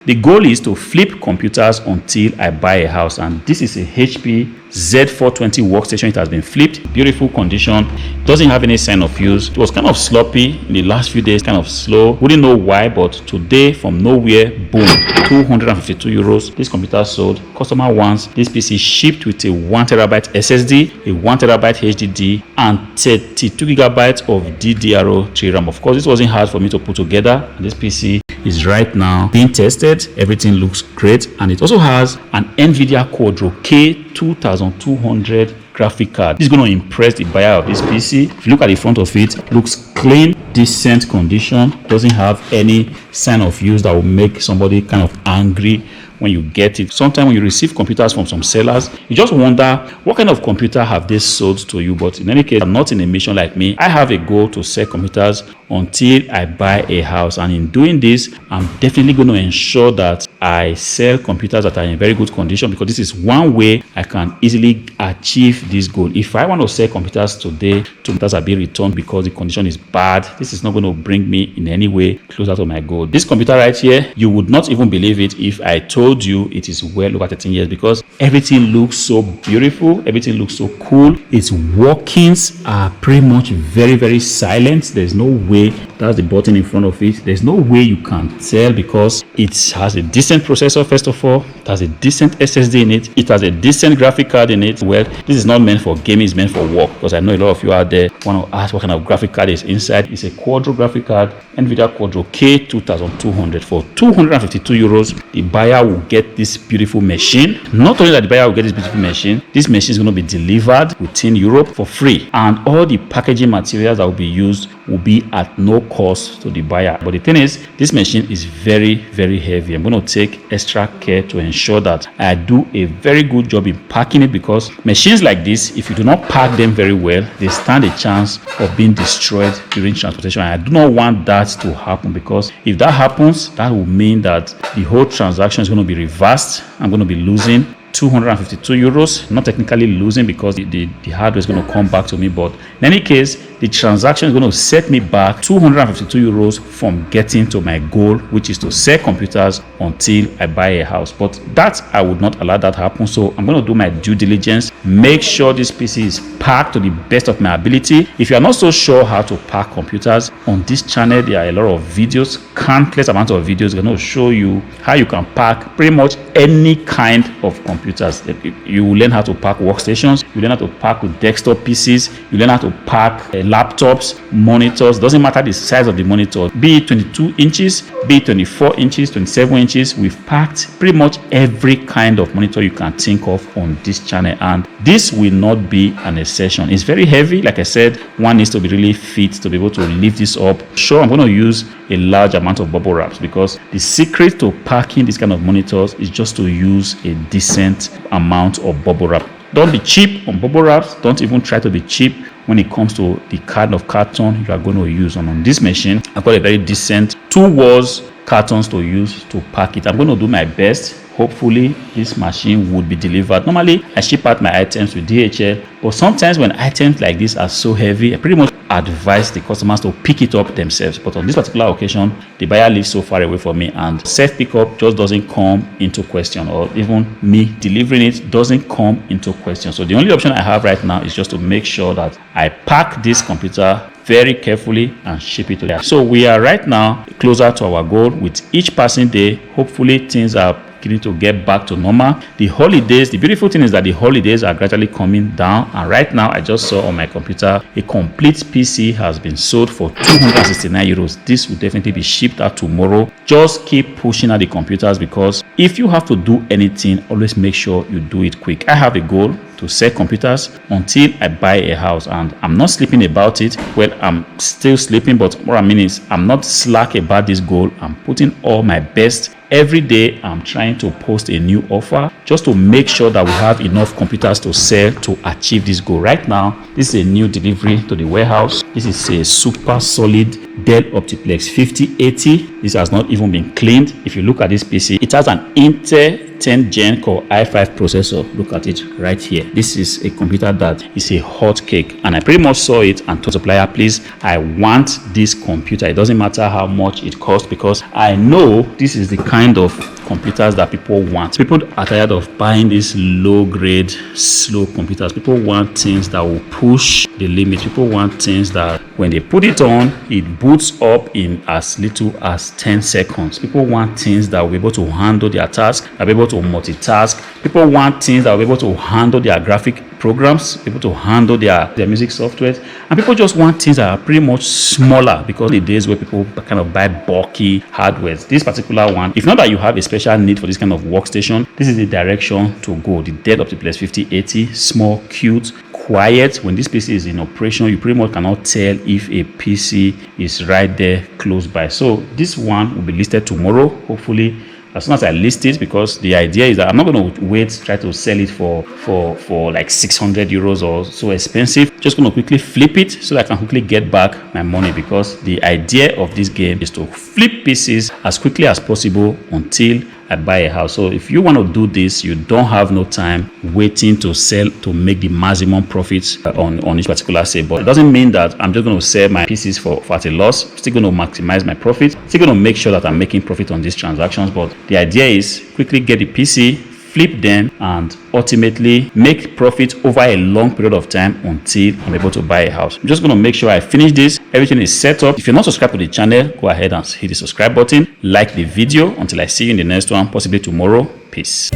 The goal is to flip computers until I buy a house, and this is a HP Z420 workstation. It has been flipped, beautiful condition, doesn't have any sign of use. It was kind of sloppy in the last few days, kind of slow, wouldn't know why, but today from nowhere, boom, 252 euros. This computer sold. Customer wants this PC shipped with a 1TB SSD, a 1TB HDD, and 32 GB of DDR3 RAM. Of course, this wasn't hard for me to put together, and this PC is right now being tested. Everything looks great, and it also has an NVIDIA Quadro K2200 graphic card. This is going to impress the buyer of this PC. If you look at the front of it, looks clean, decent condition, doesn't have any sign of use that will make somebody kind of angry when you get it. Sometimes when you receive computers from some sellers, you just wonder what kind of computer have they sold to you. But in any case, I'm not in a mission like me. I have a goal to sell computers until I buy a house, and in doing this, I'm definitely going to ensure that I sell computers that are in very good condition, because this is one way I can easily achieve this goal. If I want to sell computers today, computers are being returned because the condition is bad, this is not going to bring me in any way closer to my goal. This computer right here, you would not even believe it if I told you it is well over 13 years, because everything looks so beautiful, everything looks so cool. Its workings are pretty much very silent. There's no way, that's the button in front of it, there's no way you can tell, because it has a decent processor. First of all, it has a decent SSD in it, it has a decent graphic card in it. Well, this is not meant for gaming, it's meant for work, because I know a lot of you out there want to ask what kind of graphic card is inside. It's a Quadro graphic card, NVIDIA Quadro K2200. For 252 euros, the buyer will get this beautiful machine. Not only that the buyer will get this beautiful machine, this machine is going to be delivered within Europe for free, and all the packaging materials that will be used will be at no cost to the buyer. But the thing is, this machine is very heavy. I'm going to take extra care to ensure that I do a very good job in packing it, because machines like this, if you do not pack them very well, they stand a chance of being destroyed during transportation. And I do not want that to happen, because if that happens, that will mean that the whole transaction is going to be reversed. I'm going to be losing 252 euros, not technically losing, because the hardware is going to come back to me, but in any case, the transaction is going to set me back 252 euros from getting to my goal, which is to sell computers until I buy a house. But that, I would not allow that to happen. So I'm going to do my due diligence, make sure this PC is packed to the best of my ability. If you are not so sure how to pack computers, on this channel there are a lot of videos, countless amount of videos going to show you how you can pack pretty much any kind of computers. You will learn how to pack workstations, you learn how to pack with desktop PCs, you learn how to pack laptops, monitors. Doesn't matter the size of the monitor, be it 22 inches, be it 24 inches, 27 inches. We've packed pretty much every kind of monitor you can think of on this channel, and this will not be an exception. It's very heavy. Like I said, one needs to be really fit to be able to lift this up. Sure, I'm going to use a large amount of bubble wraps, because the secret to packing this kind of monitors is just to use a decent amount of bubble wrap. Don't be cheap on bubble wraps. Don't even try to be cheap when it comes to the kind of carton you are going to use. And on this machine, I've got a very decent 2 walls cartons to use to pack it. I'm going to do my best. Hopefully this machine would be delivered. Normally I ship out my items with DHL, but sometimes when items like this are so heavy, I pretty much advise the customers to pick it up themselves. But on this particular occasion, the buyer lives so far away from me, and self pickup just doesn't come into question, or even me delivering it doesn't come into question. So the only option I have right now is just to make sure that I pack this computer very carefully and ship it to them. So we are right now closer to our goal. With each passing day, hopefully things are beginning to get back to normal. The holidays, the beautiful thing is that the holidays are gradually coming down, and right now I just saw on my computer a complete PC has been sold for 269 euros. This will definitely be shipped out tomorrow. Just keep pushing out the computers, because if you have to do anything, always make sure you do it quick. I have a goal to sell computers until I buy a house, and I'm not sleeping about it. Well, I'm still sleeping, but what I mean is I'm not slack about this goal. I'm putting all my best. Every day I'm trying to post a new offer just to make sure that we have enough computers to sell to achieve this goal. Right now, this is a new delivery to the warehouse. This is a super solid Dell Optiplex 5080. This has not even been cleaned. If you look at this PC, it has an Intel 10th gen Core i5 processor. Look at it right here. This is a computer that is a hot cake, and I pretty much saw it and told the supplier, please, I want this computer. It doesn't matter how much it costs, because I know this is the kind of computers that people want. People are tired of buying these low grade, slow computers. People want things that will push the limit. People want things that when they put it on, it boots up in as little as 10 seconds. People want things that will be able to handle their task, that will be able to multitask. People want things that will be able to handle their graphic programs, able to handle their music software, and people just want things that are pretty much smaller, because the days where people kind of buy bulky hardware, this particular one, if not that you have a special need for this kind of workstation, this is the direction to go. The Dell Optiplex 5080, small, cute, quiet. When this PC is in operation, you pretty much cannot tell if a PC is right there close by. So this one will be listed tomorrow, hopefully as soon as I list it, because the idea is that I'm not going to wait, try to sell it for like 600 euros or so expensive. Just going to quickly flip it so that I can quickly get back my money, because the idea of this game is to flip PCs as quickly as possible until I buy a house. So if you want to do this, you don't have no time waiting to sell to make the maximum profits on each particular sale. But it doesn't mean that I'm just going to sell my PCs for at a loss. I'm still going to maximize my profit. Still going to make sure that I'm making profit on these transactions. But the idea is quickly get the PC, flip them, and ultimately make profit over a long period of time until I'm able to buy a house. I'm just going to make sure I finish this. Everything is set up. If you're not subscribed to the channel, go ahead and hit the subscribe button. Like the video. Until I see you in the next one, possibly tomorrow. Peace.